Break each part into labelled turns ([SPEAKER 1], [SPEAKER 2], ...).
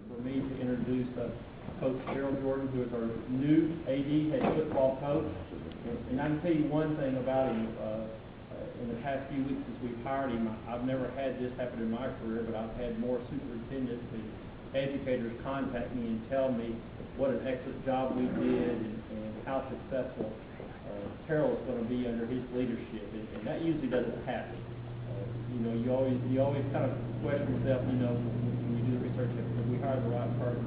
[SPEAKER 1] for me to introduce Coach Terrell Jordan, who is our new AD, head football coach. And I can tell you one thing about him. In the past few weeks since we've hired him, I've never had this happen in my career, but I've had more superintendents and educators contact me and tell me what an excellent job we did and how successful Terrell is going to be under his leadership. And that usually doesn't happen. You always kind of question yourself, when you do the research, if we hired the right person.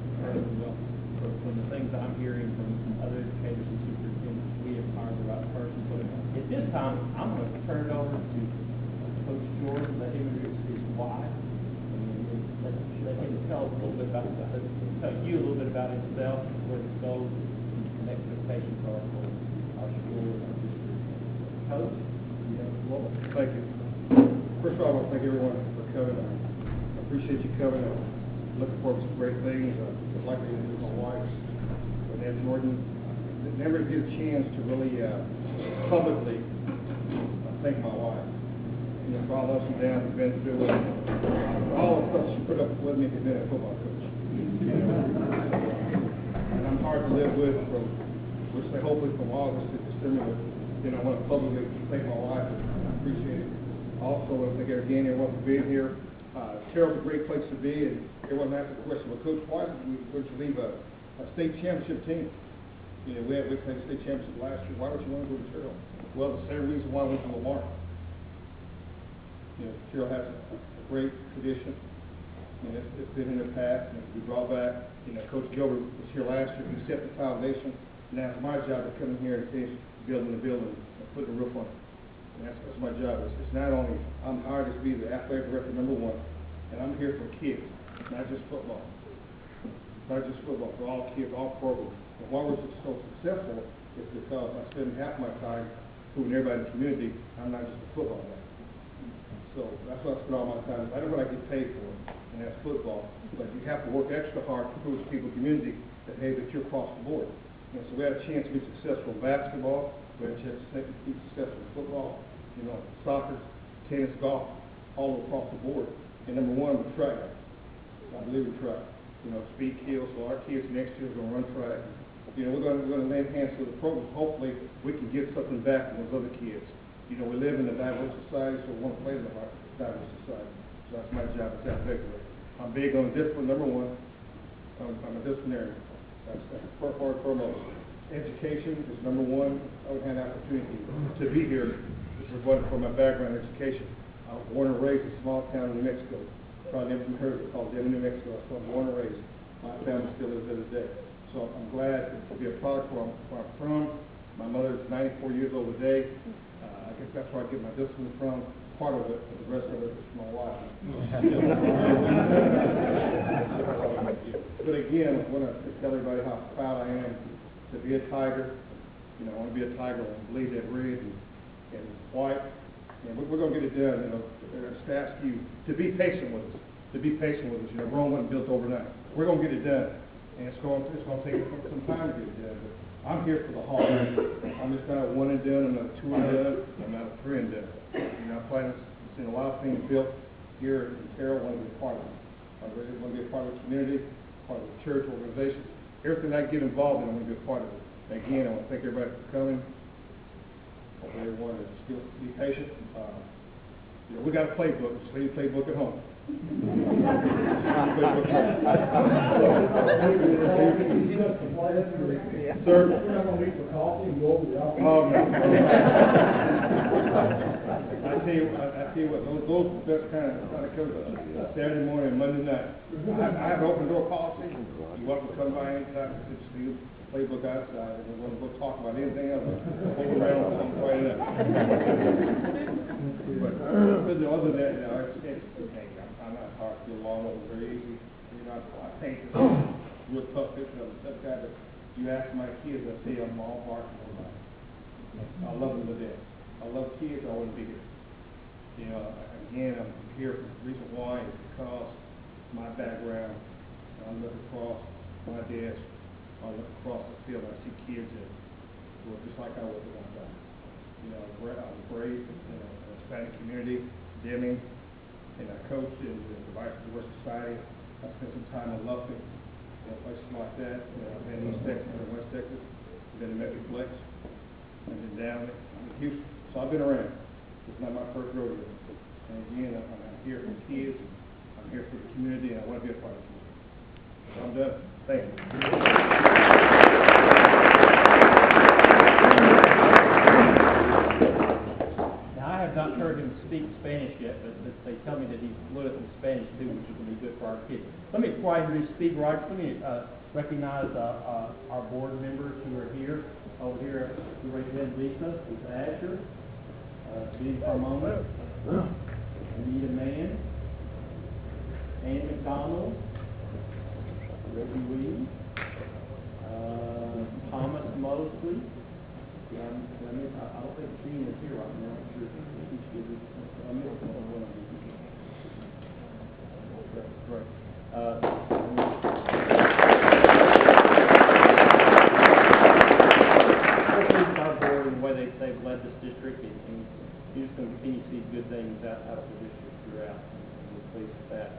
[SPEAKER 1] Well, from the things that I'm hearing from other educators and superintendents, we have hired the right person. So at this time, I'm going to turn it over to Coach Jordan, let him introduce his wife, and let him tell us a little bit about tell you a little bit about himself, where he goes, and expectations are for our school and our district. Coach, you have the floor.
[SPEAKER 2] Thank you. First of all, I want to thank everyone for coming. I appreciate you coming. I'm looking forward to some great things. I'd like to introduce my wife, Annette Jordan. Never get a chance to really publicly thank my wife. For all ups and downs I've been through, for all the stuff she put up with me to be a football coach. And I'm hard to live with which say hopefully from August to December. But I want to publicly thank my wife. I appreciate it. Also, I want to thank again everyone for being here. Terrell's a great place to be, and everyone asked the question, well, Coach, why would you leave a state championship team? We played a state championship last year. Why would you want to go to Terrell? Well, the same reason why I went to Lamar. Terrell has a great tradition. It's been in the past, and we brought back. Coach Gilbert was here last year. He set the foundation. Now it's my job to come in here and finish building the building and putting the roof on it. And that's my job. It's not only I'm hired to be the athletic director #1, and I'm here for kids, not just football. Not just football, for all kids, all programs. And why we're so successful is because I spend half my time proving everybody in the community I'm not just a football guy. So that's what I spend all my time. I know what I get paid for, and that's football. But you have to work extra hard to prove to people in the community that, hey, that you're across the board. And so we had a chance to be successful in basketball. We had a chance to be successful in football, soccer, tennis, golf, all across the board. And #1 was track. I believe in track. Speed kills. So our kids next year are going to run track. We're going to lay hands to the program. Hopefully, we can get something back from those other kids. We live in a diverse society, so we want to play in a diverse society. So that's my job as athletic director. I'm big on discipline. #1, I'm a disciplinarian. That's foremost. Education is #1. I would have an opportunity to be here. This is one from my background in education. I was born and raised in a small town in New Mexico. Probably never heard of it, called Denver, New Mexico. That's where I'm born and raised. My family still lives there today. So I'm glad to be a product where I'm from. My mother is 94 years old today. I guess that's where I get my discipline from. Part of it, but the rest of it is my wife. But again, I want to tell everybody how proud I am to be a Tiger. I want to be a Tiger. I believe that red and white. And we're going to get it done. Just to ask you to be patient with us. To be patient with us. Rome wasn't built overnight. We're going to get it done. And it's going to take some time to get it done. But I'm here for the whole run. I'm just not a one and done. I'm not a two and done. I'm not a three and done. I've seen a lot of things built here in Terrell. I want to be a part of it. I really want to be a part of the community, part of the church organization. Everything I get involved in, I want to be a part of it. Again, I want to thank everybody for coming. Hope everyone is still be patient. We got a playbook. Just leave the playbook at home. Sir? You're not going to meet for coffee and go over the alcohol? I tell you what, those are the best kind of coaches. Saturday morning and Monday night. I have an open door policy. You're welcome to come by anytime. Just leave the playbook outside, and we're going to go talk about anything else. Hold around on something right now. But other than that, I'm not hard to get along with. Very easy. I paint this real tough picture of a tough guy, but you ask my kids, I say I'm all bark and everybody. I love them to death. I love kids. I wouldn't be here. Again, I'm here for the reason why is because my background. I look across my desk. I look across the field. I see kids that were just like I was at one time. I was raised in a Hispanic community, Deming, and I coached in the Vice Divorce Society. I spent some time in Lufkin, places like that. I've been in East Texas and West Texas. I've been in Metroplex. I've been down in Houston. So I've been around. It's not my first rodeo. And again, I'm here for kids. I'm here for the community, and I want to be a part of the community. So I'm done. Thank you.
[SPEAKER 1] Now, I have not heard him speak Spanish yet, but they tell me that he's fluent in Spanish too, which is going to be good for our kids. Let me, before I introduce Steve Rogers, let me recognize our board members who are here. Over here, we raise your hand, Lisa, Lisa Asher, Steve Carmona, Anita Mann, Ann McDonald, Reggie Williams, Thomas Mosley. I don't think Gene is here right now. I'm sure I missed one of you. Great. Our board and the way they've led this district, and you're just going to continue to see good things out of the district throughout. We're pleased with that.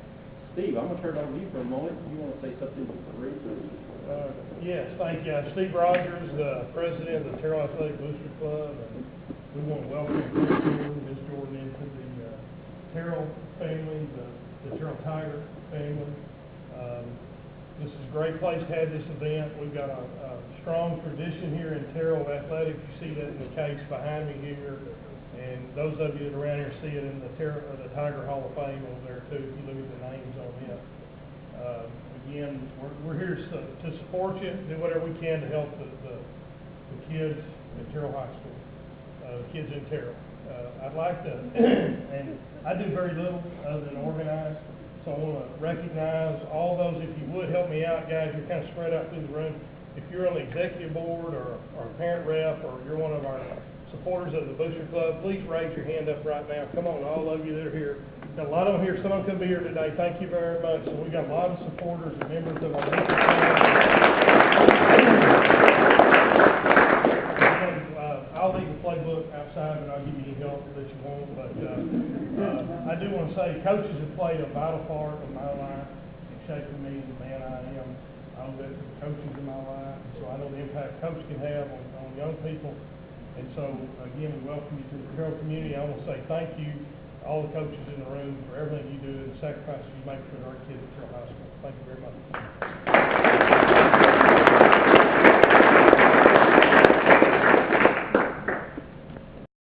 [SPEAKER 1] Steve, I'm going to turn it over to you for a moment. You want to say something to the readers?
[SPEAKER 3] Yes, thank you. I'm Steve Rogers, the president of the Terrell Athletic Booster Club. And we want to welcome Ms. Jordan into the Terrell family, the Terrell Tiger family. This is a great place to have this event. We've got a strong tradition here in Terrell athletics. You see that in the case behind me here. And those of you that are around here see it in the Tiger Hall of Fame over there too, if you look at the names on it. Again, we're here to support you, do whatever we can to help the kids at Terrell High School, kids in Terrell. I'd like to, and I do very little other than organize, so I want to recognize all those. If you would help me out, guys, you're kind of spread out through the room. If you're on the executive board or a parent rep, or you're one of our supporters of the Booster Club, please raise your hand up right now. Come on, all of you that are here. Got a lot of them here. Some of them couldn't be here today. Thank you very much. So we got a lot of supporters and members of our Booster Club. I'll leave the playbook outside, and I'll give you any help that you want. But I do want to say coaches have played a vital part of my life in shaping me the man I am. I owe that to the coaches in my life, so I know the impact coach can have on young people. And so, again, we welcome you to the Terrell community. I want to say thank you to all the coaches in the room for everything you do and the sacrifices you make for our kids at Terrell High School. Thank you very much.